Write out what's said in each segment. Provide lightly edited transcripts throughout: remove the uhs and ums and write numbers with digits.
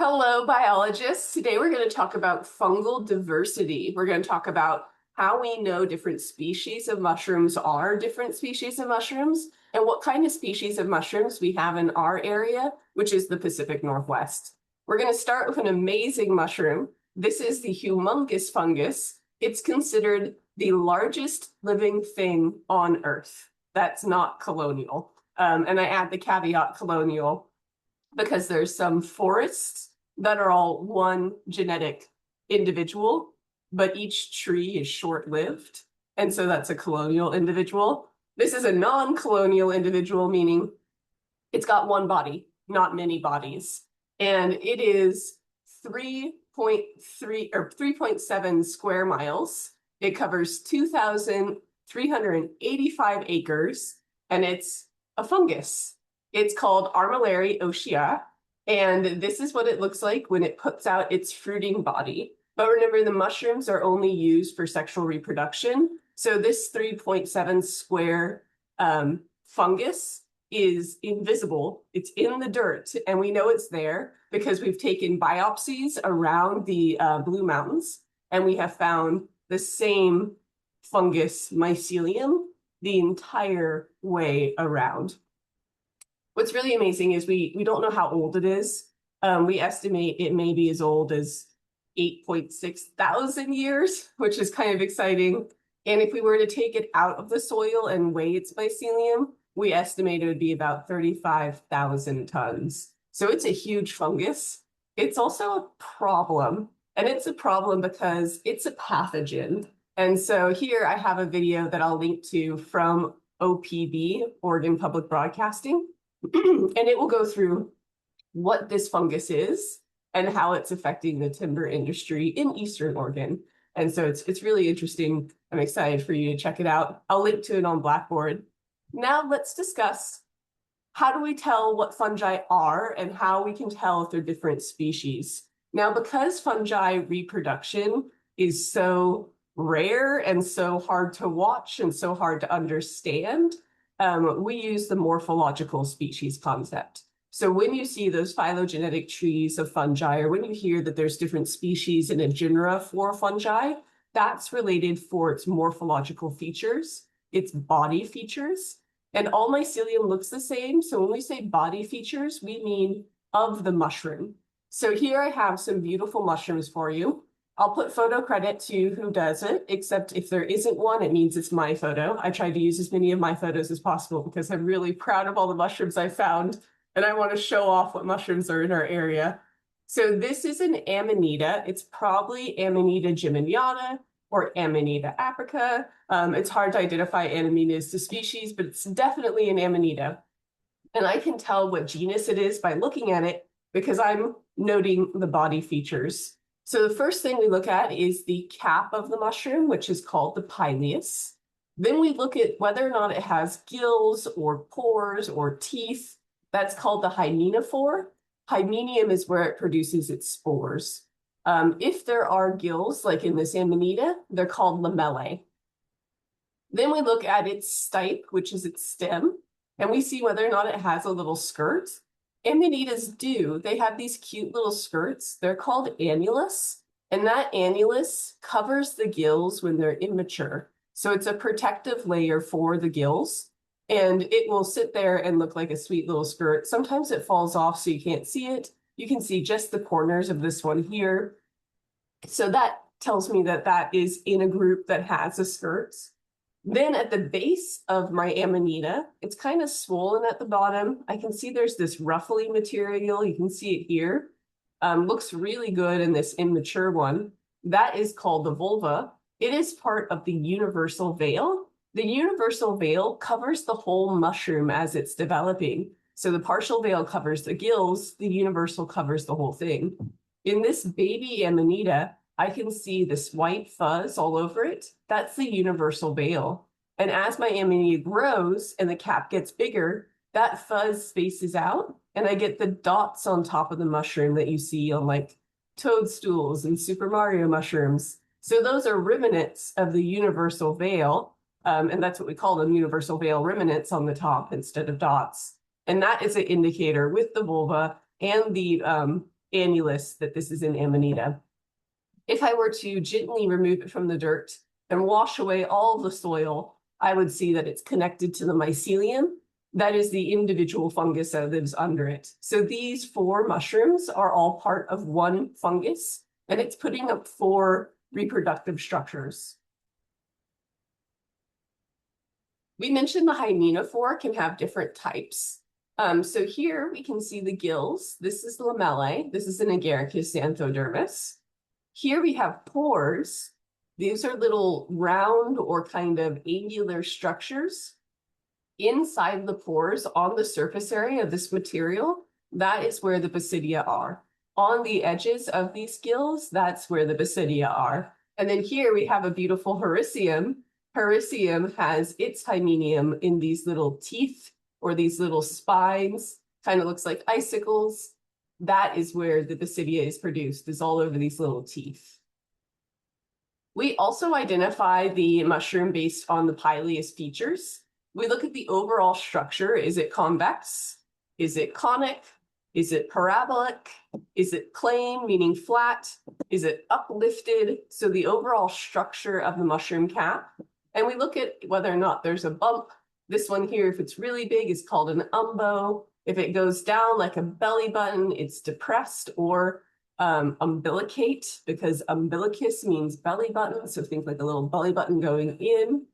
Hello, biologists. Today we're going to talk about fungal diversity. We're going to talk about how we know different species of mushrooms are different species of mushrooms and what kind of species of mushrooms we have in our area, which is the Pacific Northwest. We're going to start with an amazing mushroom. This is the humongous fungus. It's considered the largest living thing on Earth. That's not colonial. And I add the caveat colonial because there's some forests that are all one genetic individual, but each tree is short-lived. And so that's a colonial individual. This is a non-colonial individual, meaning it's got one body, not many bodies. And it is 3.3 or 3.7 square miles. It covers 2,385 acres, and it's a fungus. It's called Armillaria oscea, and this is what it looks like when it puts out its fruiting body. But remember, the mushrooms are only used for sexual reproduction. So this 3.7 square fungus is invisible. It's in the dirt, and we know it's there because we've taken biopsies around the Blue Mountains, and we have found the same fungus mycelium the entire way around. What's really amazing is we don't know how old it is. We estimate it may be as old as 8.6 thousand years, which is kind of exciting. And if we were to take it out of the soil and weigh its mycelium, we estimate it would be about 35,000 tons. So it's a huge fungus. It's also a problem. And it's a problem because it's a pathogen. And so here I have a video that I'll link to from OPB, Oregon Public Broadcasting. And it will go through what this fungus is and how it's affecting the timber industry in Eastern Oregon. And so it's really interesting. I'm excited for you to check it out. I'll link to it on Blackboard. Now let's discuss how do we tell what fungi are and how we can tell if they're different species. Now, because fungi reproduction is so rare and so hard to watch and so hard to understand, we use the morphological species concept. So when you see those phylogenetic trees of fungi, or when you hear that there's different species in a genera for fungi, that's related for its morphological features, its body features. And all mycelium looks the same. So when we say body features, we mean of the mushroom. So here I have some beautiful mushrooms for you. I'll put photo credit to who does it, except if there isn't one, it means it's my photo. I tried to use as many of my photos as possible because I'm really proud of all the mushrooms I found, and I want to show off what mushrooms are in our area. So this is an Amanita. It's probably Amanita geminiana or Amanita aprica. It's hard to identify Amanita as species, but it's definitely an Amanita. And I can tell what genus it is by looking at it because I'm noting the body features. So the first thing we look at is the cap of the mushroom, which is called the pileus. Then we look at whether or not it has gills or pores or teeth. That's called the hymenophore. Hymenium is where it produces its spores. If there are gills, like in this Amanita, they're called lamellae. Then we look at its stipe, which is its stem, and we see whether or not it has a little skirt. Amanitas do. They have these cute little skirts. They're called annulus, and that annulus covers the gills when they're immature. So it's a protective layer for the gills, and it will sit there and look like a sweet little skirt. Sometimes it falls off so you can't see it. You can see just the corners of this one here. So that tells me that that is in a group that has a skirt. Then at the base of my Amanita, it's kind of swollen at the bottom. I can see there's this ruffly material. You can see it here. Looks really good in this immature one. That is called the vulva. It is part of the universal veil. The universal veil covers the whole mushroom as it's developing. So the partial veil covers the gills, the universal covers the whole thing. In this baby Amanita, I can see this white fuzz all over it. That's the universal veil. And as my Amanita grows and the cap gets bigger, that fuzz spaces out and I get the dots on top of the mushroom that you see on like toadstools and Super Mario mushrooms. So those are remnants of the universal veil. And that's what we call them, universal veil remnants on the top instead of dots. And that is an indicator with the vulva and the annulus that this is an Amanita. If I were to gently remove it from the dirt and wash away all the soil, I would see that it's connected to the mycelium. That is the individual fungus that lives under it. So these 4 mushrooms are all part of one fungus, and it's putting up 4 reproductive structures. We mentioned the hymenophore can have different types. So here we can see the gills. This is lamellae. This is an agaricus xanthodermis. Here we have pores. These are little round or kind of angular structures inside the pores on the surface area of this material. That is where the basidia are. On the edges of these gills, that's where the basidia are. And then here we have a beautiful hericium. Hericium has its hymenium in these little teeth or these little spines, kind of looks like icicles. That is where the basidia is produced, is all over these little teeth. We also identify the mushroom based on the pileus features. We look at the overall structure. Is it convex? Is it conic? Is it parabolic? Is it plane, meaning flat? Is it uplifted? So the overall structure of the mushroom cap. And we look at whether or not there's a bump. This one here, if it's really big, is called an umbo. If it goes down like a belly button, it's depressed or umbilicate, because umbilicus means belly button. So think like a little belly button going in.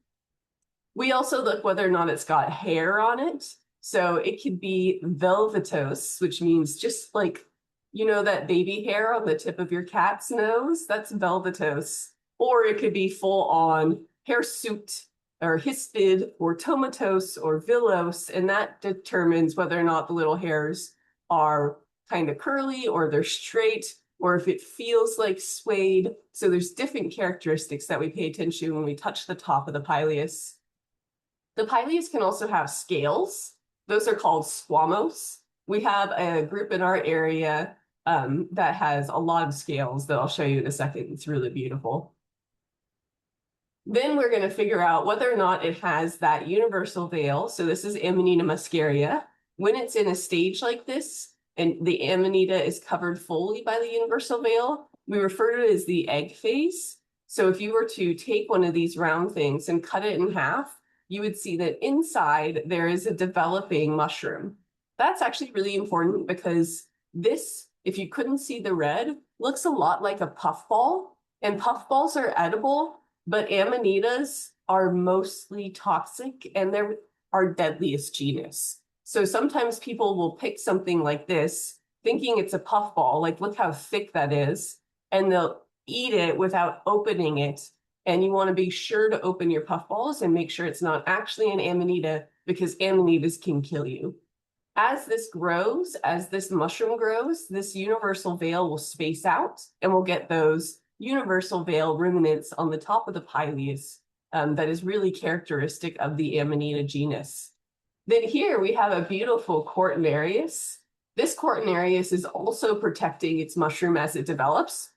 We also look whether or not it's got hair on it. So it could be velvetose, which means just like, you know, that baby hair on the tip of your cat's nose, that's velvetose. Or it could be full on hirsute or hispid or tomatose or villose, and that determines whether or not the little hairs are kind of curly or they're straight, or if it feels like suede. So there's different characteristics that we pay attention to when we touch the top of the pileus. The pileus can also have scales. Those are called squamose. We have a group in our area that has a lot of scales that I'll show you in a second. It's really beautiful. Then we're going to figure out whether or not it has that universal veil. So this is Amanita muscaria. When it's in a stage like this, and the Amanita is covered fully by the universal veil, we refer to it as the egg phase. So if you were to take one of these round things and cut it in half, you would see that inside there is a developing mushroom. That's actually really important because this, if you couldn't see the red, looks a lot like a puffball. And puffballs are edible, but Amanitas are mostly toxic and they're our deadliest genus. So sometimes people will pick something like this, thinking it's a puffball, like look how thick that is, and they'll eat it without opening it. And you want to be sure to open your puffballs and make sure it's not actually an Amanita, because Amanitas can kill you. As this grows, as this mushroom grows, this universal veil will space out and we'll get those universal veil ruminants on the top of the pileus that is really characteristic of the Amanita genus. Then here we have a beautiful Cortinarius. This Cortinarius is also protecting its mushroom as it develops,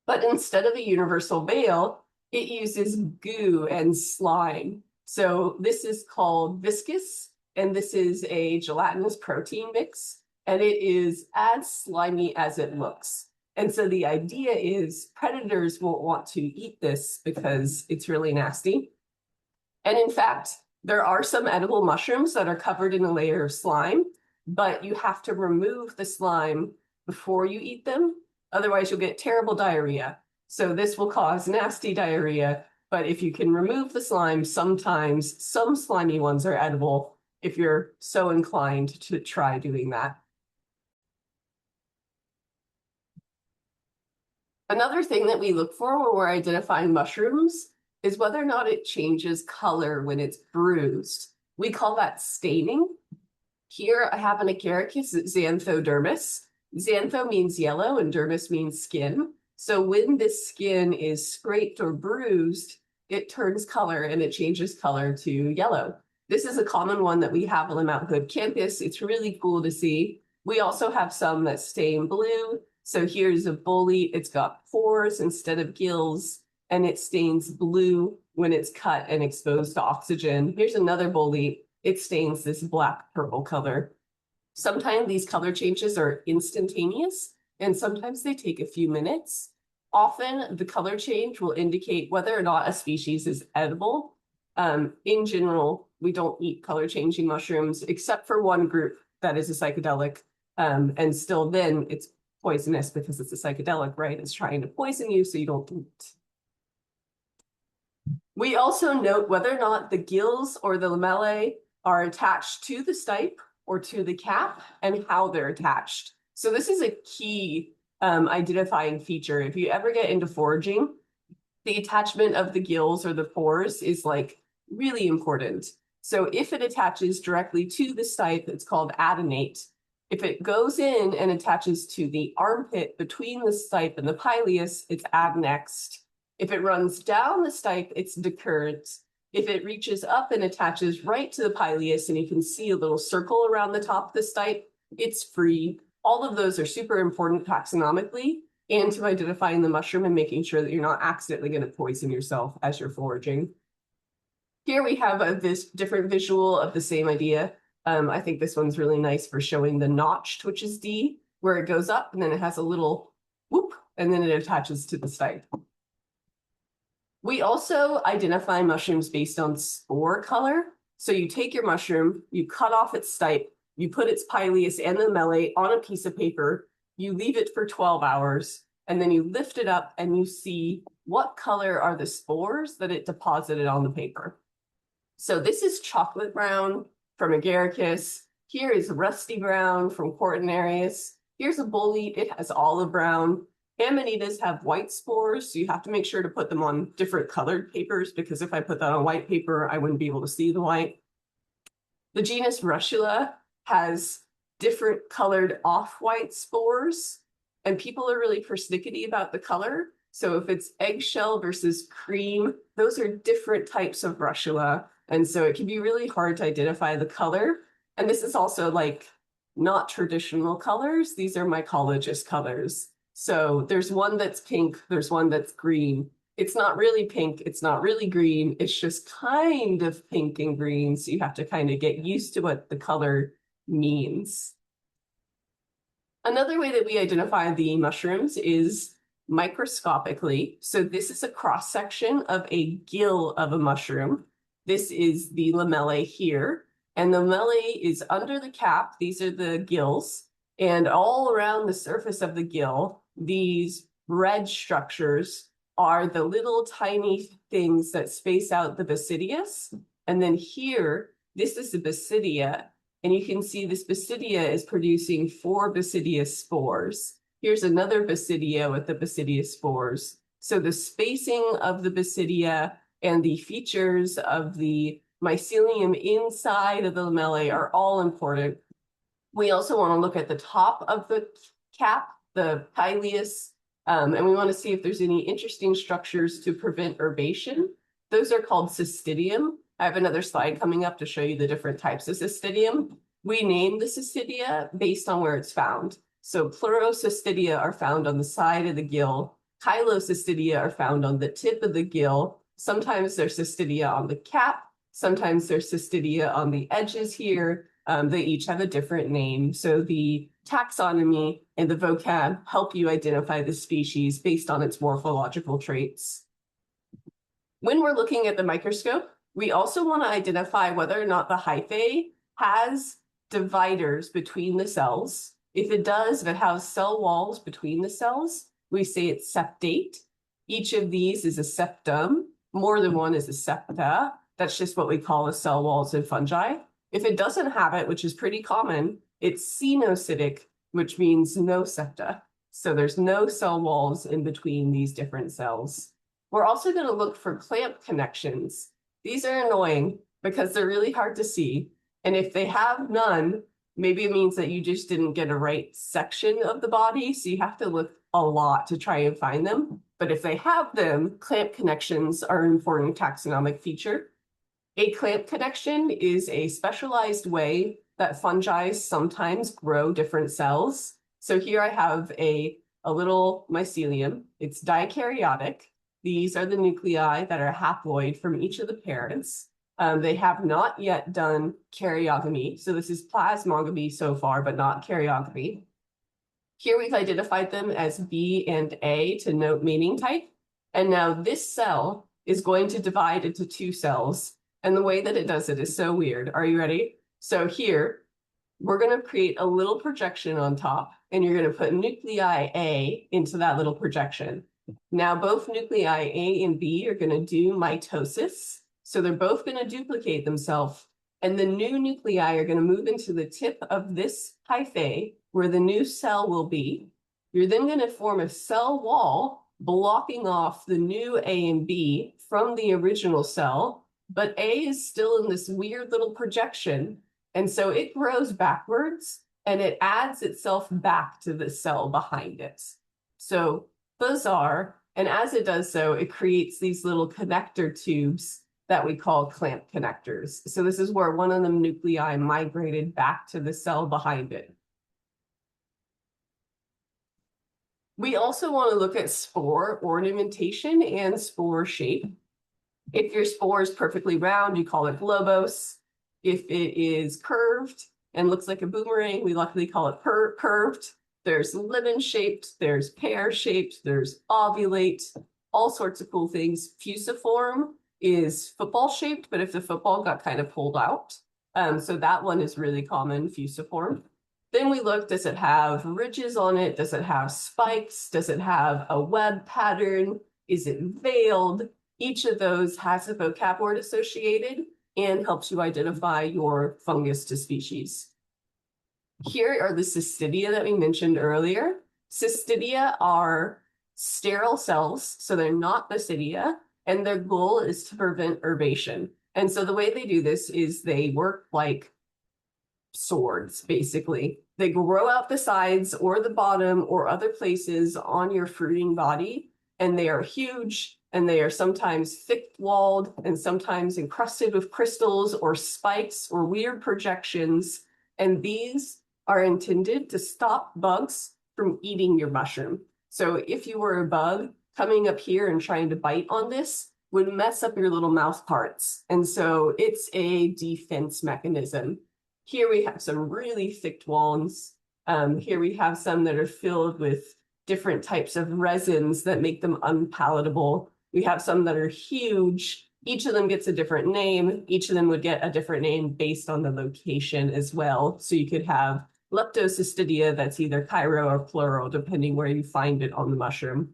but instead of a universal veil, it uses goo and slime. So this is called viscous, and this is a gelatinous protein mix, and it is as slimy as it looks. And so the idea is predators won't want to eat this because it's really nasty. And in fact, there are some edible mushrooms that are covered in a layer of slime, but you have to remove the slime before you eat them. Otherwise, you'll get terrible diarrhea. So this will cause nasty diarrhea, but if you can remove the slime, sometimes some slimy ones are edible if you're so inclined to try doing that. Another thing that we look for when we're identifying mushrooms is whether or not it changes color when it's bruised. We call that staining. Here I have an agaricus xanthodermis. Xantho means yellow and dermis means skin. So when this skin is scraped or bruised, it turns color and it changes color to yellow. This is a common one that we have on the Mount Hood campus. It's really cool to see. We also have some that stain blue. So here's a bolete. It's got pores instead of gills, and it stains blue when it's cut and exposed to oxygen. Here's another bolete. It stains this black purple color. Sometimes these color changes are instantaneous, and sometimes they take a few minutes. Often the color change will indicate whether or not a species is edible. In general, we don't eat color changing mushrooms except for one group that is a psychedelic. And still then it's poisonous because it's a psychedelic, right? It's trying to poison you so you don't eat. We also note whether or not the gills or the lamellae are attached to the stipe or to the cap and how they're attached. So this is a key identifying feature. If you ever get into foraging, the attachment of the gills or the pores is like really important. So if it attaches directly to the stipe, it's called adenate. If it goes in and attaches to the armpit between the stipe and the pileus, it's adnexed. If it runs down the stipe, it's decurrent. If it reaches up and attaches right to the pileus, and you can see a little circle around the top of the stipe, it's free. All of those are super important taxonomically and to identifying the mushroom and making sure that you're not accidentally going to poison yourself as you're foraging. Here we have this different visual of the same idea. I think this one's really nice for showing the notched, which is D, where it goes up and then it has a little whoop, and then it attaches to the stipe. We also identify mushrooms based on spore color. So you take your mushroom, you cut off its stipe, you put its pileus and the lamellae on a piece of paper, you leave it for 12 hours, and then you lift it up and you see what color are the spores that it deposited on the paper. So this is chocolate brown from agaricus. Here is rusty brown from cortinarius. Here's a bolete, it has olive brown. Amanitas have white spores, so you have to make sure to put them on different colored papers, because if I put that on white paper, I wouldn't be able to see the white. The genus Russula has different colored off-white spores, and people are really persnickety about the color. So if it's eggshell versus cream, those are different types of Russula. And so it can be really hard to identify the color. And this is also like not traditional colors. These are mycologist colors. So there's one that's pink, there's one that's green. It's not really pink, it's not really green, it's just kind of pink and green. So you have to kind of get used to what the color means. Another way that we identify the mushrooms is microscopically. So this is a cross-section of a gill of a mushroom. This is the lamellae here, and the lamellae is under the cap. These are the gills, and all around the surface of the gill, these red structures are the little tiny things that space out the basidius. And then here, this is the basidia, and you can see this basidia is producing 4 basidius spores. Here's another basidia with the basidius spores. So the spacing of the basidia and the features of the mycelium inside of the lamellae are all important. We also want to look at the top of the cap, the pileus, and we want to see if there's any interesting structures to prevent herbation. Those are called cystidium. I have another slide coming up to show you the different types of cystidium. We name the cystidia based on where it's found. So pleurocystidia are found on the side of the gill. Chylocystidia are found on the tip of the gill. Sometimes there's cystidia on the cap. Sometimes there's cystidia on the edges here. They each have a different name. So the taxonomy and the vocab help you identify the species based on its morphological traits. When we're looking at the microscope, we also want to identify whether or not the hyphae has dividers between the cells. If it does, if it has cell walls between the cells, we say it's septate. Each of these is a septum. More than one is a septa. That's just what we call the cell walls in fungi. If it doesn't have it, which is pretty common, it's cenocytic, which means no septa. So there's no cell walls in between these different cells. We're also going to look for clamp connections. These are annoying because they're really hard to see. And if they have none, maybe it means that you just didn't get a right section of the body. So you have to look a lot to try and find them. But if they have them, clamp connections are an important taxonomic feature. A clamp connection is a specialized way that fungi sometimes grow different cells. So here I have a little mycelium. It's dikaryotic. These are the nuclei that are haploid from each of the parents. They have not yet done karyogamy. So this is plasmogamy so far, but not karyogamy. Here we've identified them as B and A to note meaning type. And now this cell is going to divide into two cells. And the way that it does it is so weird. Are you ready? So here, we're going to create a little projection on top, and you're going to put nuclei A into that little projection. Now, both nuclei A and B are going to do mitosis. So they're both going to duplicate themselves. And the new nuclei are going to move into the tip of this hyphae where the new cell will be. You're then going to form a cell wall blocking off the new A and B from the original cell, but A is still in this weird little projection. And so it grows backwards and it adds itself back to the cell behind it. So bizarre. And as it does so, it creates these little connector tubes that we call clamp connectors. So this is where one of the nuclei migrated back to the cell behind it. We also want to look at spore ornamentation and spore shape. If your spore is perfectly round, you call it globose. If it is curved and looks like a boomerang, we luckily call it curved. There's lemon-shaped, there's pear-shaped, there's ovulate, all sorts of cool things. Fusiform is football-shaped, but if the football got kind of pulled out. So that one is really common, fusiform. Then we look, does it have ridges on it? Does it have spikes? Does it have a web pattern? Is it veiled? Each of those has a vocab word associated and helps you identify your fungus to species. Here are the cystidia that we mentioned earlier. Cystidia are sterile cells, so they're not basidia, and their goal is to prevent herbation. And so the way they do this is they work like swords, basically. They grow out the sides or the bottom or other places on your fruiting body, and they are huge, and they are sometimes thick-walled and sometimes encrusted with crystals or spikes or weird projections. And these are intended to stop bugs from eating your mushroom. So if you were a bug, coming up here and trying to bite on this would mess up your little mouth parts. And so it's a defense mechanism. Here we have some really thick ones. Here we have some that are filled with different types of resins that make them unpalatable. We have some that are huge. Each of them gets a different name. Each of them would get a different name based on the location as well. So you could have leptocystidia that's either chiro or plural, depending where you find it on the mushroom.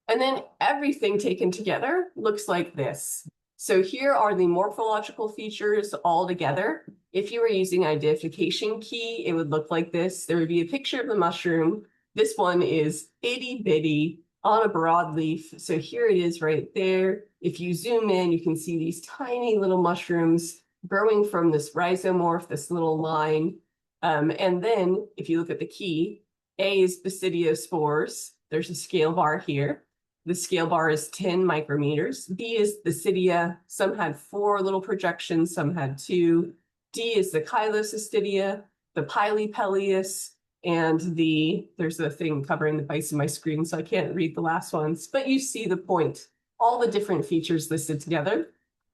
And then everything taken together looks like this. So here are the morphological features all together. If you were using identification key, it would look like this. There would be a picture of the mushroom. This one is itty bitty on a broadleaf. So here it is right there. If you zoom in, you can see these tiny little mushrooms growing from this rhizomorph, this little line. And then if you look at the key, A is basidiospores. There's a scale bar here. The scale bar is 10 micrometers. B is basidia. Some had 4 little projections, some had 2. D is the chylocystia, the pilepelleus, and there's a thing covering the base of my screen, so I can't read the last ones, but you see the point. All the different features listed together.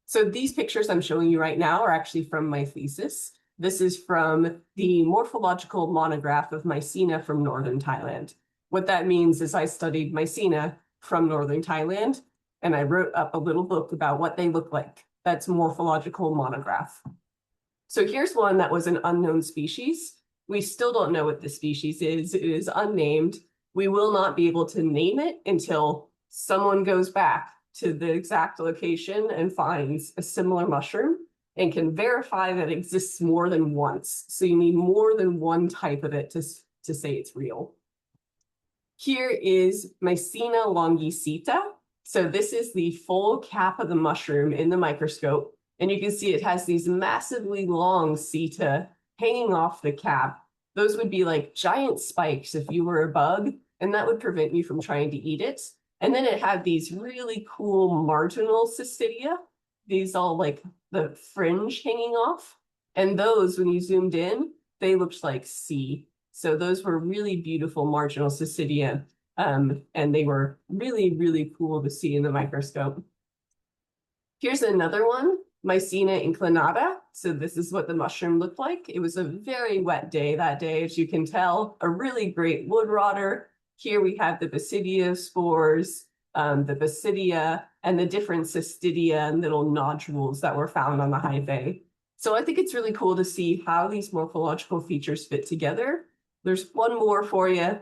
So these pictures I'm showing you right now are actually from my thesis. This is from the morphological monograph of Mycena from northern Thailand. What that means is I studied Mycena from northern Thailand, and I wrote up a little book about what they look like. That's morphological monograph. So here's one that was an unknown species. We still don't know what the species is. It is unnamed. We will not be able to name it until someone goes back to the exact location and finds a similar mushroom and can verify that it exists more than once. So you need more than one type of it to say it's real. Here is Mycena longicita. So this is the full cap of the mushroom in the microscope. And you can see it has these massively long seta hanging off the cap. Those would be like giant spikes if you were a bug, and that would prevent you from trying to eat it. And then it had these really cool marginal cystidia, these all like the fringe hanging off. And those, when you zoomed in, they looked like C. So those were really beautiful marginal cystidia, and they were really, really cool to see in the microscope. Here's another one, Mycena inclinata. So this is what the mushroom looked like. It was a very wet day that day, as you can tell, a really great wood rotter. Here we have the basidiospores, the basidia, and the different cystidia and little nodules that were found on the hyphae. So I think it's really cool to see how these morphological features fit together. There's one more for you.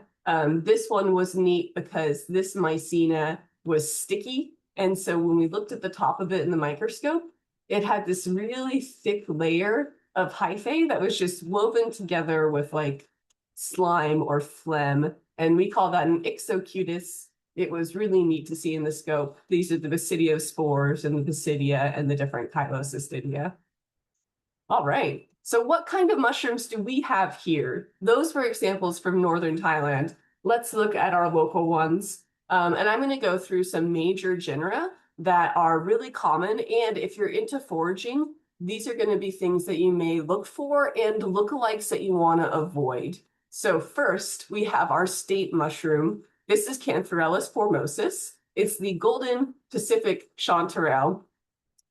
This one was neat because this mycena was sticky. And so when we looked at the top of it in the microscope, it had this really thick layer of hyphae that was just woven together with like slime or phlegm. And we call that an ixocutis. It was really neat to see in the scope. These are the basidiospores and the basidia and the different chylocystidia. All right. So what kind of mushrooms do we have here? Those were examples from northern Thailand. Let's look at our local ones. And I'm going to go through some major genera that are really common. And if you're into foraging, these are going to be things that you may look for and lookalikes that you want to avoid. So first, we have our state mushroom. This is Cantharellus formosus. It's the golden Pacific chanterelle.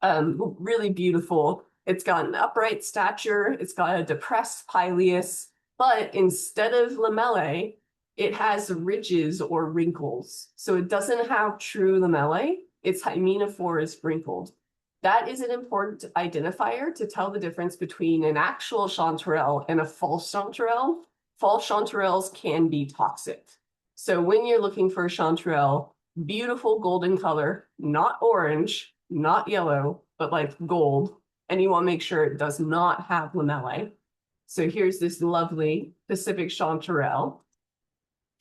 Really beautiful. It's got an upright stature. It's got a depressed pileus, but instead of lamellae, it has ridges or wrinkles. So it doesn't have true lamellae. Its hymenophore is wrinkled. That is an important identifier to tell the difference between an actual chanterelle and a false chanterelle. False chanterelles can be toxic. So when you're looking for a chanterelle, beautiful golden color, not orange, not yellow, but like gold. And you want to make sure it does not have lamellae. So here's this lovely Pacific chanterelle.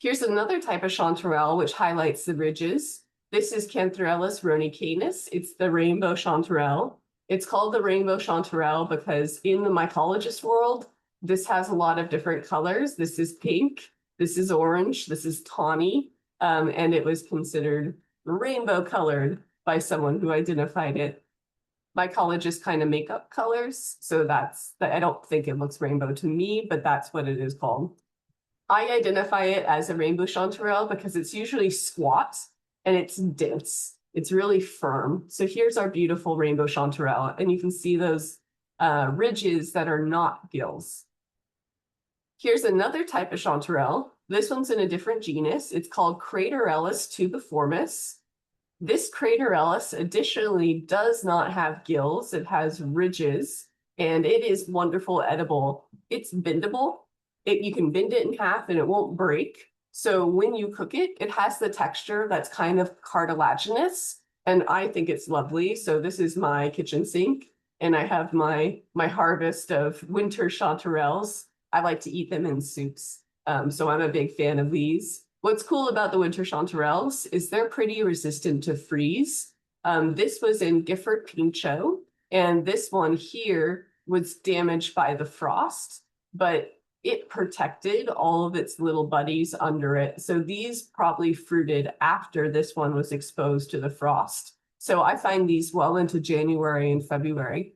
Here's another type of chanterelle, which highlights the ridges. This is Cantharellus rhonicanus. It's the rainbow chanterelle. It's called the rainbow chanterelle because in the mycologist world, this has a lot of different colors. This is pink, this is orange, this is tawny, and it was considered rainbow colored by someone who identified it. Mycologists kind of make up colors, so I don't think it looks rainbow to me, but that's what it is called. I identify it as a rainbow chanterelle because it's usually squat and it's dense. It's really firm. So here's our beautiful rainbow chanterelle, and you can see those ridges that are not gills. Here's another type of chanterelle. This one's in a different genus. It's called Craterellus tubiformis. This Craterellus additionally does not have gills. It has ridges, and it is wonderful edible. It's bendable. You can bend it in half and it won't break. So when you cook it, it has the texture that's kind of cartilaginous, and I think it's lovely. So this is my kitchen sink, and I have my harvest of winter chanterelles. I like to eat them in soups. So I'm a big fan of these. What's cool about the winter chanterelles is they're pretty resistant to freeze. This was in Gifford Pinchot, and this one here was damaged by the frost, but it protected all of its little buddies under it. So these probably fruited after this one was exposed to the frost. So I find these well into January and February.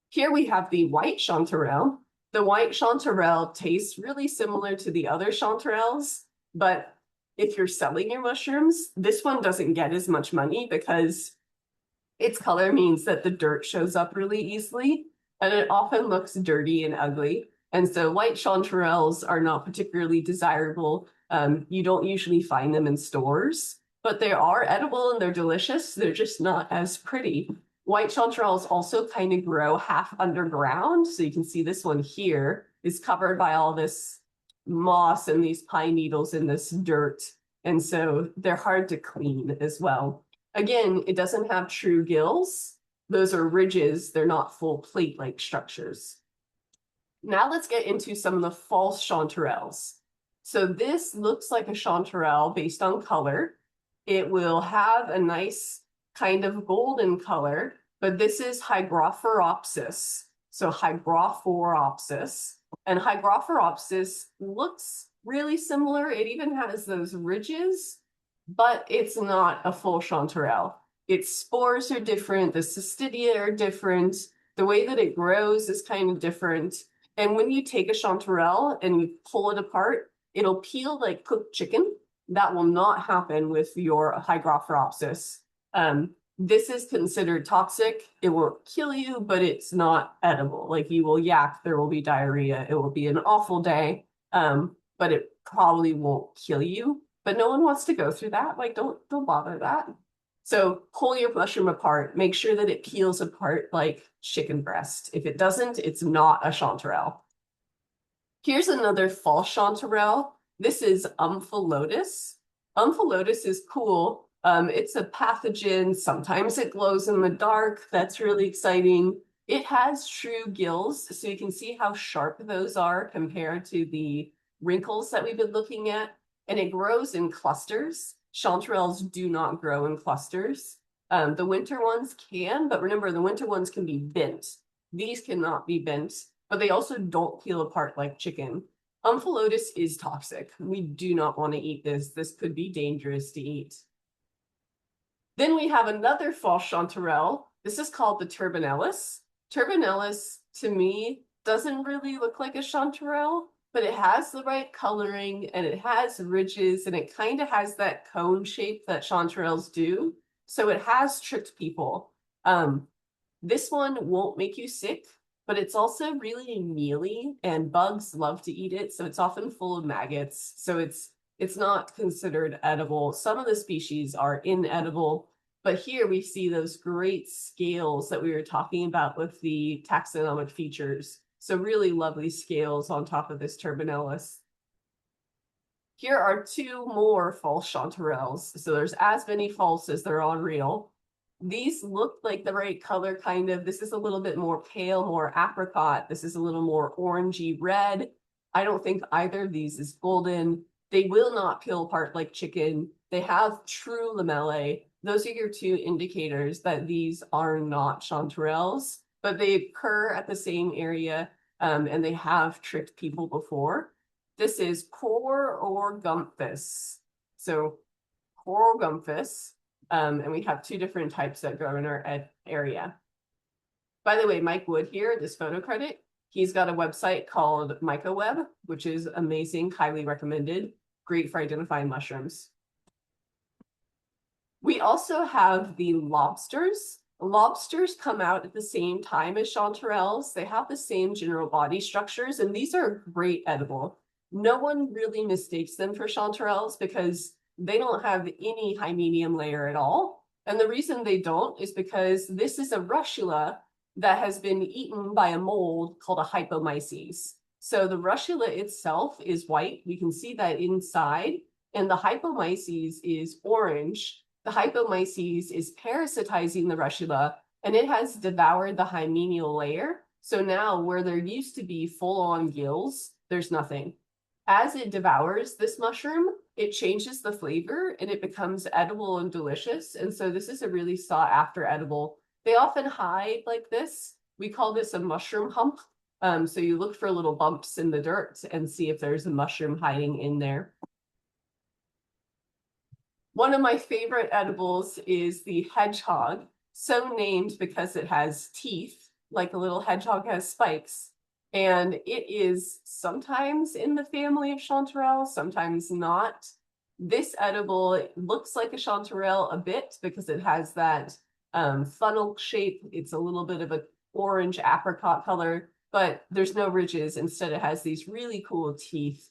Here we have the white chanterelle. The white chanterelle tastes really similar to the other chanterelles, but if you're selling your mushrooms, this one doesn't get as much money because its color means that the dirt shows up really easily, and it often looks dirty and ugly. And so white chanterelles are not particularly desirable. You don't usually find them in stores, but they are edible and they're delicious. They're just not as pretty. White chanterelles also kind of grow half underground. So you can see this one here is covered by all this moss and these pine needles in this dirt. And so they're hard to clean as well. Again, it doesn't have true gills. Those are ridges. They're not full plate-like structures. Now let's get into some of the false chanterelles. So this looks like a chanterelle based on color. It will have a nice kind of golden color, but this is Hygrophorapsis. So Hygrophorapsis. And Hygrophorapsis looks really similar. It even has those ridges, but it's not a full chanterelle. Its spores are different, the cystidia are different, the way that it grows is kind of different. And when you take a chanterelle and you pull it apart, it'll peel like cooked chicken. That will not happen with your Hygrophorapsis. This is considered toxic. It won't kill you, but it's not edible. Like you will yak, there will be diarrhea. It will be an awful day, but it probably won't kill you. But no one wants to go through that. Like don't bother that. So pull your mushroom apart. Make sure that it peels apart like chicken breast. If it doesn't, it's not a chanterelle. Here's another false chanterelle. This is Omphallotus. Omphallotus is cool. It's a pathogen. Sometimes it glows in the dark. That's really exciting. It has true gills, so you can see how sharp those are compared to the wrinkles that we've been looking at. And it grows in clusters. Chanterelles do not grow in clusters. The winter ones can, but remember, the winter ones can be bent. These cannot be bent, but they also don't peel apart like chicken. Omphallotus is toxic. We do not want to eat this. This could be dangerous to eat. Then we have another false chanterelle. This is called the turbinellus. Turbinellus, to me, doesn't really look like a chanterelle, but it has the right coloring and it has ridges and it kind of has that cone shape that chanterelles do. So it has tricked people. This one won't make you sick, but it's also really mealy and bugs love to eat it. So it's often full of maggots. So it's not considered edible. Some of the species are inedible, but here we see those great scales that we were talking about with the taxonomic features. So really lovely scales on top of this turbinellus. Here are two more false chanterelles. So there's as many false as there are real. These look like the right color, kind of. This is a little bit more pale, more apricot. This is a little more orangey red. I don't think either of these is golden. They will not peel apart like chicken. They have true lamellae. Those are your two indicators that these are not chanterelles, but they occur at the same area, and they have tricked people before. This is Corogumphus. So Corogumphus, and we have two different types that grow in our area. By the way, Mike Wood here, this photo credit, he's got a website called MycoWeb, which is amazing, highly recommended, great for identifying mushrooms. We also have the lobsters. Lobsters come out at the same time as chanterelles. They have the same general body structures, and these are great edible. No one really mistakes them for chanterelles because they don't have any high medium layer at all. And the reason they don't is because this is a russula that has been eaten by a mold called a hypomyces. So the russula itself is white. We can see that inside, and the hypomyces is orange. The hypomyces is parasitizing the russula, and it has devoured the hymenial layer. So now where there used to be full-on gills, there's nothing. As it devours this mushroom, it changes the flavor and it becomes edible and delicious. And so this is a really sought after edible. They often hide like this. We call this a mushroom hump. So you look for little bumps in the dirt and see if there's a mushroom hiding in there. One of my favorite edibles is the hedgehog, so named because it has teeth, like a little hedgehog has spikes. And it is sometimes in the family of chanterelle, sometimes not. This edible looks like a chanterelle a bit because it has that funnel shape. It's a little bit of an orange apricot color, but there's no ridges. Instead, it has these really cool teeth.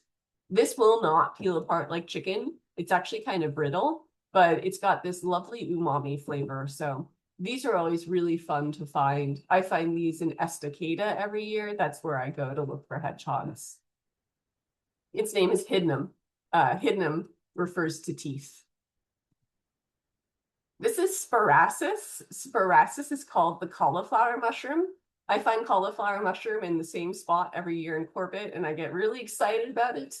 This will not peel apart like chicken. It's actually kind of brittle, but it's got this lovely umami flavor. So these are always really fun to find. I find these in Estacada every year. That's where I go to look for hedgehogs. Its name is hydnum. Hydnum refers to teeth. This is Spiraceus. Spiraceus is called the cauliflower mushroom. I find cauliflower mushroom in the same spot every year in Corbett, and I get really excited about it.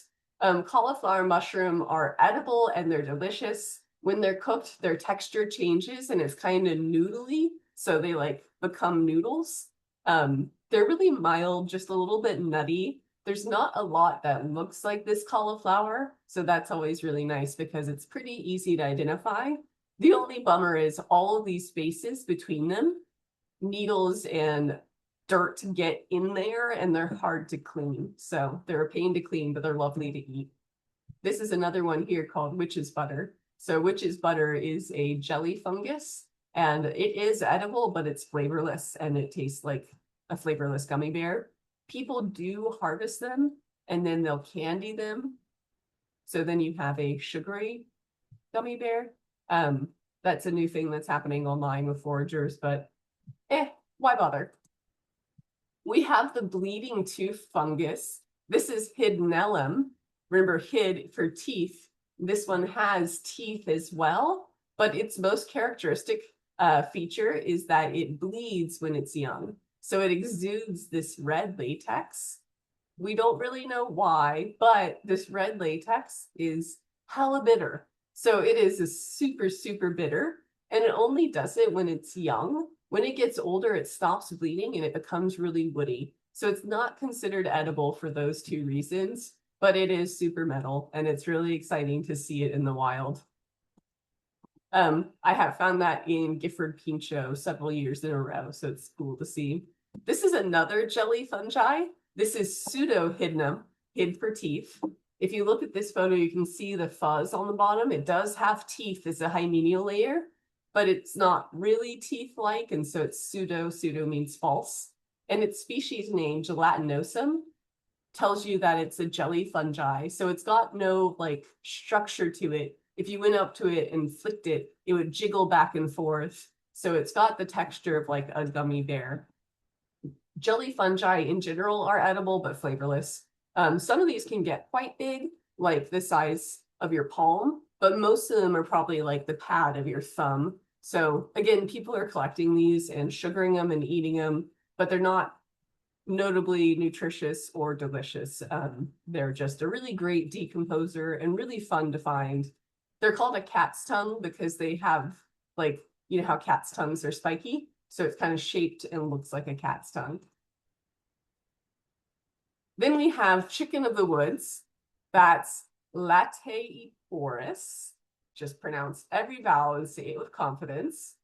Cauliflower mushroom are edible and they're delicious. When they're cooked, their texture changes and it's kind of noodly, so they like become noodles. They're really mild, just a little bit nutty. There's not a lot that looks like this cauliflower, so that's always really nice because it's pretty easy to identify. The only bummer is all of these spaces between them, needles and dirt get in there and they're hard to clean. So they're a pain to clean, but they're lovely to eat. This is another one here called witch's butter. So witch's butter is a jelly fungus. And it is edible, but it's flavorless and it tastes like a flavorless gummy bear. People do harvest them and then they'll candy them. So then you have a sugary gummy bear. That's a new thing that's happening online with foragers, but why bother? We have the bleeding tooth fungus. This is Hydnellum. Remember, hid for teeth. This one has teeth as well, but its most characteristic feature is that it bleeds when it's young. So it exudes this red latex. We don't really know why, but this red latex is hella bitter. So it is a super, super bitter, and it only does it when it's young. When it gets older, it stops bleeding and it becomes really woody. So it's not considered edible for those two reasons, but it is super metal and it's really exciting to see it in the wild. I have found that in Gifford Pinchot several years in a row, so it's cool to see. This is another jelly fungi. This is pseudohydnum, hid for teeth. If you look at this photo, you can see the fuzz on the bottom. It does have teeth as a hymeneal layer, but it's not really teeth-like, and so it's pseudo. Pseudo means false. And its species name, gelatinosum, tells you that it's a jelly fungi. So it's got no like structure to it. If you went up to it and flicked it, it would jiggle back and forth. So it's got the texture of like a gummy bear. Jelly fungi in general are edible, but flavorless. Some of these can get quite big, like the size of your palm, but most of them are probably like the pad of your thumb. So again, people are collecting these and sugaring them and eating them, but they're not notably nutritious or delicious. They're just a really great decomposer and really fun to find. They're called a cat's tongue because they have like, you know how cats' tongues are spiky? So it's kind of shaped and looks like a cat's tongue. Then we have chicken of the woods. That's Lateiforus. Just pronounce every vowel and say it with confidence.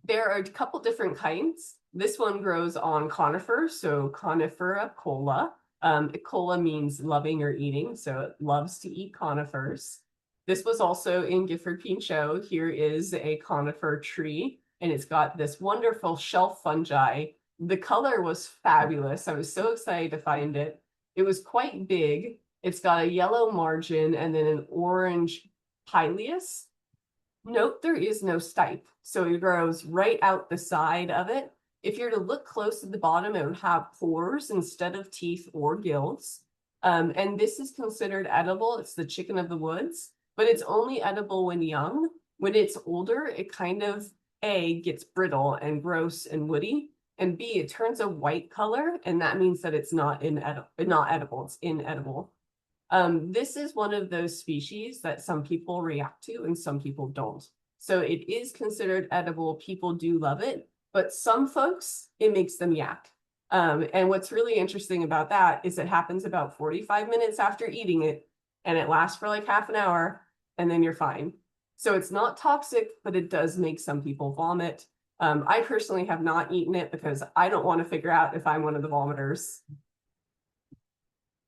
There are a couple different kinds. This one grows on conifers, so Conifera cola. Cola means loving or eating, so it loves to eat conifers. This was also in Gifford Pinchot. Here is a conifer tree, and it's got this wonderful shelf fungi. The color was fabulous. I was so excited to find it. It was quite big. It's got a yellow margin and then an orange pileus. Note there is no stipe, so it grows right out the side of it. If you're to look close at the bottom, it would have pores instead of teeth or gills. And this is considered edible. It's the chicken of the woods, but it's only edible when young. When it's older, it kind of, A, gets brittle and gross and woody, and B, it turns a white color, and that means that it's not edible, it's inedible. This is one of those species that some people react to and some people don't. So it is considered edible. People do love it, but some folks, it makes them yak. And what's really interesting about that is it happens about 45 minutes after eating it, and it lasts for like half an hour, and then you're fine. So it's not toxic, but it does make some people vomit. I personally have not eaten it because I don't want to figure out if I'm one of the vomiters.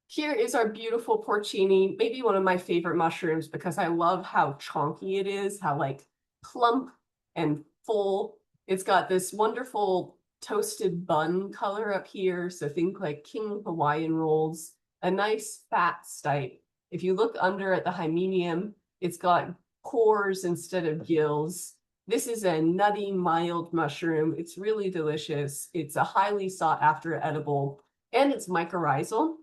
Here is our beautiful porcini, maybe one of my favorite mushrooms because I love how chonky it is, how like plump and full. It's got this wonderful toasted bun color up here. So think like King Hawaiian rolls, a nice fat stipe. If you look under at the hymenium, it's got pores instead of gills. This is a nutty, mild mushroom. It's really delicious. It's a highly sought after edible, and it's mycorrhizal.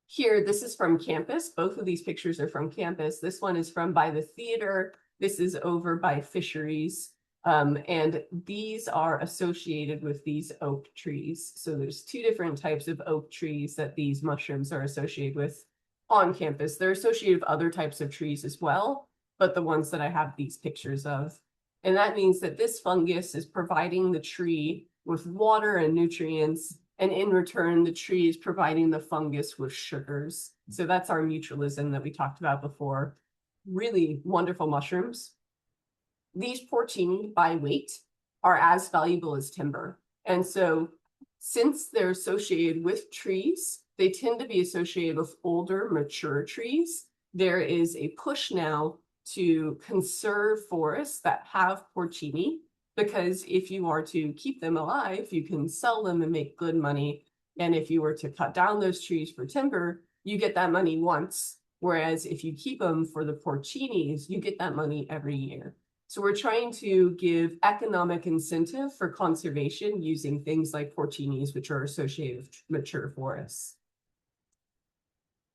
Here, this is from campus. Both of these pictures are from campus. This one is from by the theater. This is over by fisheries. And these are associated with these oak trees. So there's two different types of oak trees that these mushrooms are associated with on campus. They're associated with other types of trees as well, but the ones that I have these pictures of. And that means that this fungus is providing the tree with water and nutrients, and in return, the tree is providing the fungus with sugars. So that's our mutualism that we talked about before. Really wonderful mushrooms. These porcini by weight are as valuable as timber. And so since they're associated with trees, they tend to be associated with older, mature trees. There is a push now to conserve forests that have porcini. because if you are to keep them alive, you can sell them and make good money. And if you were to cut down those trees for timber, you get that money once. Whereas if you keep them for the porcinis, you get that money every year. So we're trying to give economic incentive for conservation using things like porcinis, which are associated with mature forests.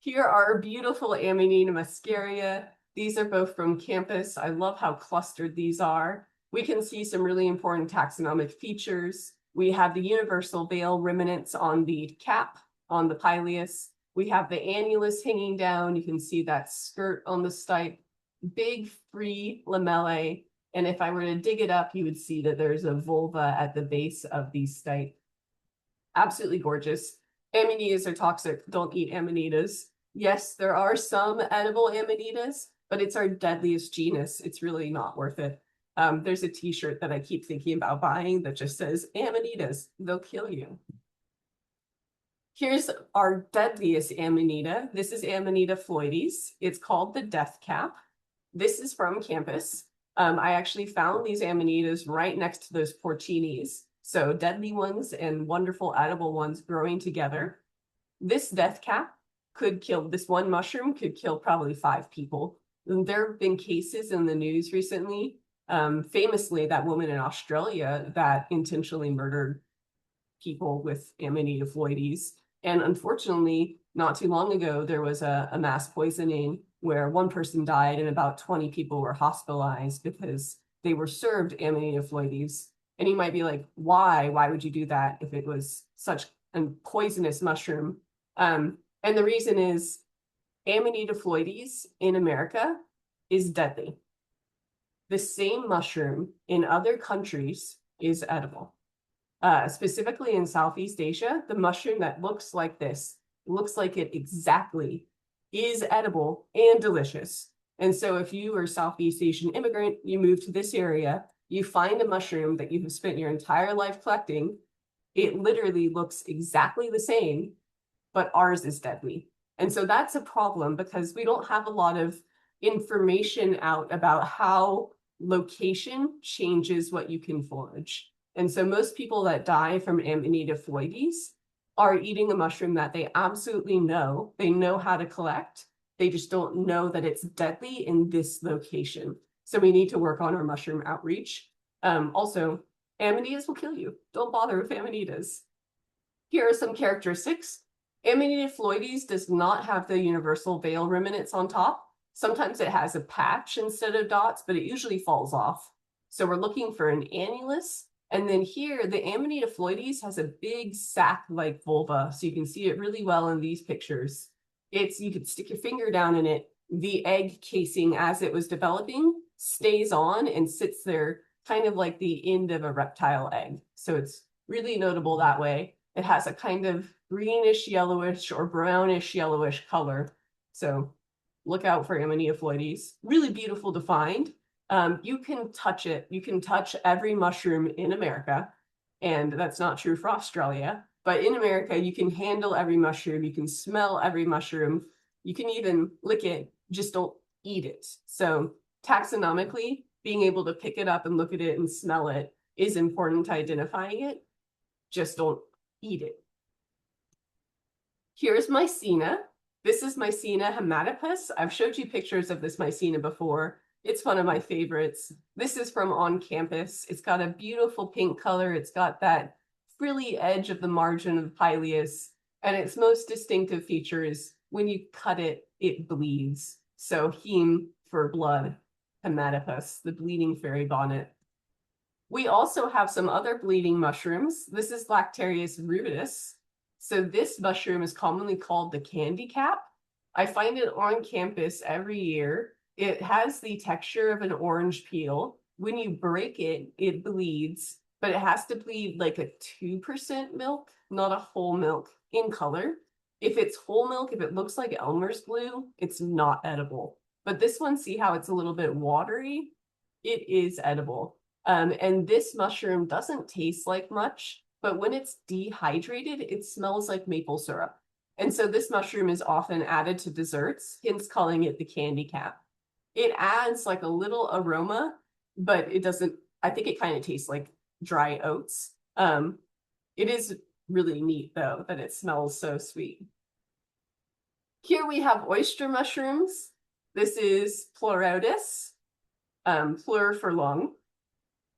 Here are beautiful Amanita muscaria. These are both from campus. I love how clustered these are. We can see some really important taxonomic features. We have the universal veil remnants on the cap, on the pileus. We have the annulus hanging down. You can see that skirt on the stipe, big free lamellae. And if I were to dig it up, you would see that there's a vulva at the base of these stipe. Absolutely gorgeous. Amanitas are toxic. Don't eat amanitas. Yes, there are some edible amanitas, but it's our deadliest genus. It's really not worth it. There's a t-shirt that I keep thinking about buying that just says amanitas, they'll kill you. Here's our deadliest amanita. This is Amanita phalloides. It's called the death cap. This is from campus. I actually found these amanitas right next to those porcinis. So deadly ones and wonderful edible ones growing together. This death cap could kill, this one mushroom could kill probably 5 people. And there have been cases in the news recently, famously that woman in Australia that intentionally murdered people with Amanita phalloides. And unfortunately, not too long ago, there was a mass poisoning where one person died and about 20 people were hospitalized because they were served Amanita phalloides. And you might be like, why? Why would you do that if it was such a poisonous mushroom? And the reason is Amanita phalloides in America is deadly. The same mushroom in other countries is edible. Specifically in Southeast Asia, the mushroom that looks like this, looks like it exactly, is edible and delicious. And so if you are a Southeast Asian immigrant, you move to this area, you find a mushroom that you have spent your entire life collecting, it literally looks exactly the same, but ours is deadly. And so that's a problem because we don't have a lot of information out about how location changes what you can forage. And so most people that die from Amanita phalloides are eating a mushroom that they absolutely know. They know how to collect. They just don't know that it's deadly in this location. So we need to work on our mushroom outreach. Also, amanitas will kill you. Don't bother with amanitas. Here are some characteristics. Amanita phalloides does not have the universal veil remnants on top. Sometimes it has a patch instead of dots, but it usually falls off. So we're looking for an annulus. And then here, the Amanita phalloides has a big sac-like vulva. So you can see it really well in these pictures. You could stick your finger down in it. The egg casing, as it was developing, stays on and sits there kind of like the end of a reptile egg. So it's really notable that way. It has a kind of greenish yellowish or brownish yellowish color. So look out for Amanita phalloides. Really beautiful to find. You can touch it. You can touch every mushroom in America. And that's not true for Australia. But in America, you can handle every mushroom. You can smell every mushroom. You can even lick it, just don't eat it. So taxonomically, being able to pick it up and look at it and smell it is important to identifying it. Just don't eat it. Here's Mycena. This is Mycena hematopus. I've showed you pictures of this Mycena before. It's one of my favorites. This is from on campus. It's got a beautiful pink color. It's got that frilly edge of the margin of the pileus. And its most distinctive feature is when you cut it, it bleeds. So heme for blood, hematopus, the bleeding fairy bonnet. We also have some other bleeding mushrooms. This is Lactarius rubidus. So this mushroom is commonly called the candy cap. I find it on campus every year. It has the texture of an orange peel. When you break it, it bleeds, but it has to bleed like a 2% milk, not a whole milk in color. If it's whole milk, if it looks like Elmer's glue, it's not edible. But this one, see how it's a little bit watery? It is edible. And this mushroom doesn't taste like much, but when it's dehydrated, it smells like maple syrup. And so this mushroom is often added to desserts, hence calling it the candy cap. It adds like a little aroma, but it doesn't I think it kind of tastes like dry oats. It is really neat though that it smells so sweet. Here we have oyster mushrooms. This is Pleurotus, pleur for lung.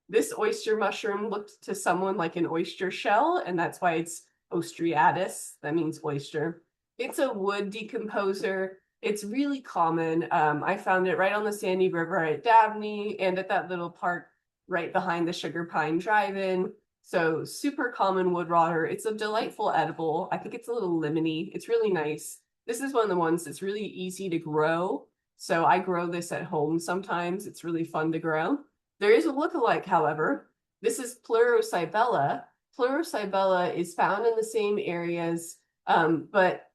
This oyster mushroom looked to someone like an oyster shell, and that's why it's ostriatus. That means oyster. It's a wood decomposer. It's really common. I found it right on the Sandy River at Dabney and at that little park right behind the Sugar Pine Drive-In. So super common wood rotter. It's a delightful edible. I think it's a little lemony. It's really nice. This is one of the ones that's really easy to grow. So I grow this at home sometimes. It's really fun to grow. There is a lookalike, however. This is Pleurocybella. Pleurocybella is found in the same areas, but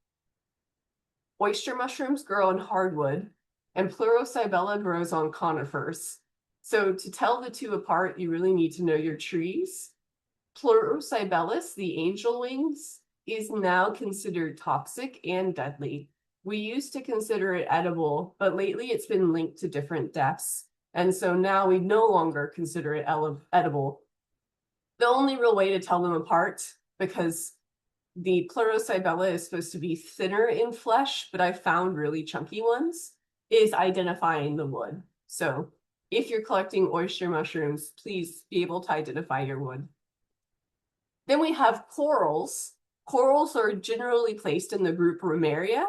oyster mushrooms grow on hardwood, and Pleurocybella grows on conifers. So to tell the two apart, you really need to know your trees. Pleurocybellus, the angel wings, is now considered toxic and deadly. We used to consider it edible, but lately it's been linked to different deaths. And so now we no longer consider it edible. The only real way to tell them apart, because the Pleurocybella is supposed to be thinner in flesh, but I found really chunky ones, is identifying the wood. So if you're collecting oyster mushrooms, please be able to identify your wood. Then we have corals. Corals are generally placed in the group Romaria,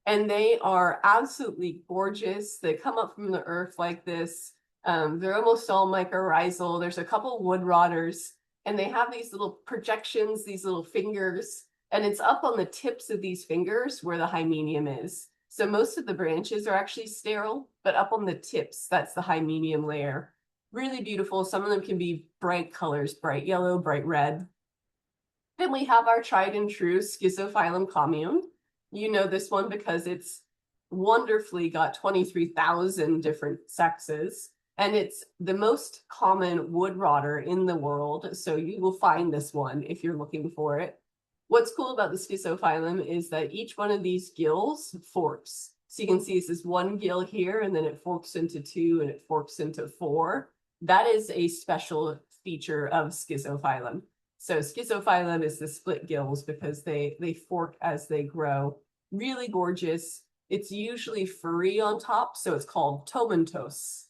and they are absolutely gorgeous. They come up from the earth like this. They're almost all mycorrhizal. There's a couple wood rotters, and they have these little projections, these little fingers, and it's up on the tips of these fingers where the hymenium is. So most of the branches are actually sterile, but up on the tips, that's the hymenium layer. Really beautiful. Some of them can be bright colors, bright yellow, bright red. Then we have our tried and true Schizophilum commune. You know this one because it's wonderfully got 23,000 different sexes, and it's the most common wood rotter in the world, so you will find this one if you're looking for it. What's cool about the Schizophilum is that each one of these gills forks. So you can see this is one gill here, and then it forks into 2, and it forks into 4. That is a special feature of Schizophilum. So Schizophilum is the split gills because they fork as they grow. Really gorgeous. It's usually furry on top, so it's called tomentos.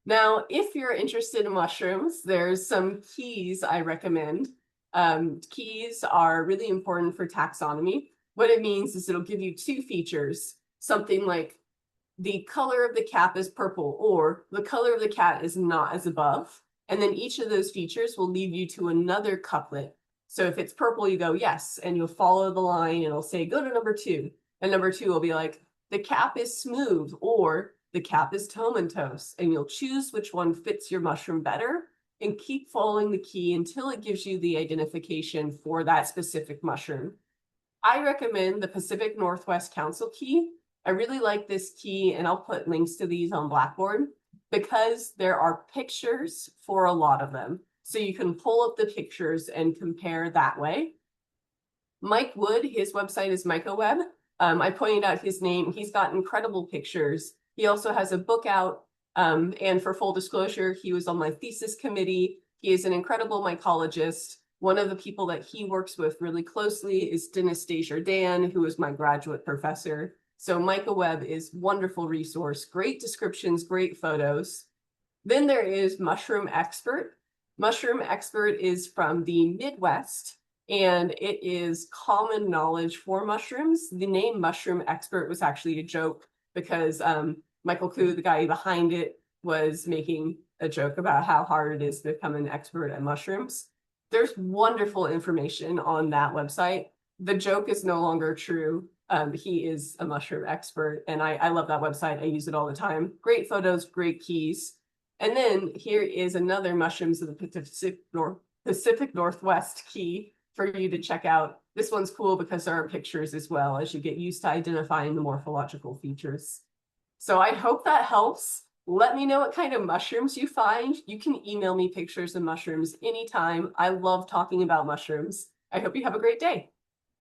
Now, if you're interested in mushrooms, there's some keys I recommend. Keys are really important for taxonomy. What it means is it'll give you 2 features, something like the color of the cap is purple, or the color of the cat is not as above. And then each of those features will lead you to another couplet. So if it's purple, you go, yes, and you'll follow the line and it'll say, go to number 2. And number 2 will be like, the cap is smooth, or the cap is tomentos. And you'll choose which one fits your mushroom better and keep following the key until it gives you the identification for that specific mushroom. I recommend the Pacific Northwest Council key. I really like this key, and I'll put links to these on Blackboard, because there are pictures for a lot of them. So you can pull up the pictures and compare that way. Mike Wood, his website is MycoWeb. I pointed out his name. He's got incredible pictures. He also has a book out. And for full disclosure, he was on my thesis committee. He is an incredible mycologist. One of the people that he works with really closely is Dennis Desjardins, who is my graduate professor. So MycoWeb is a wonderful resource, great descriptions, great photos. Then there is Mushroom Expert. Mushroom Expert is from the Midwest, and it is common knowledge for mushrooms. The name Mushroom Expert was actually a joke because Michael Koo, the guy behind it, was making a joke about how hard it is to become an expert at mushrooms. There's wonderful information on that website. The joke is no longer true. He is a mushroom expert, and I love that website. I use it all the time. Great photos, great keys. And then here is another Mushrooms of the Pacific Northwest key for you to check out. This one's cool because there are pictures as well as you get used to identifying the morphological features. So I hope that helps. Let me know what kind of mushrooms you find. You can email me pictures of mushrooms anytime. I love talking about mushrooms. I hope you have a great day.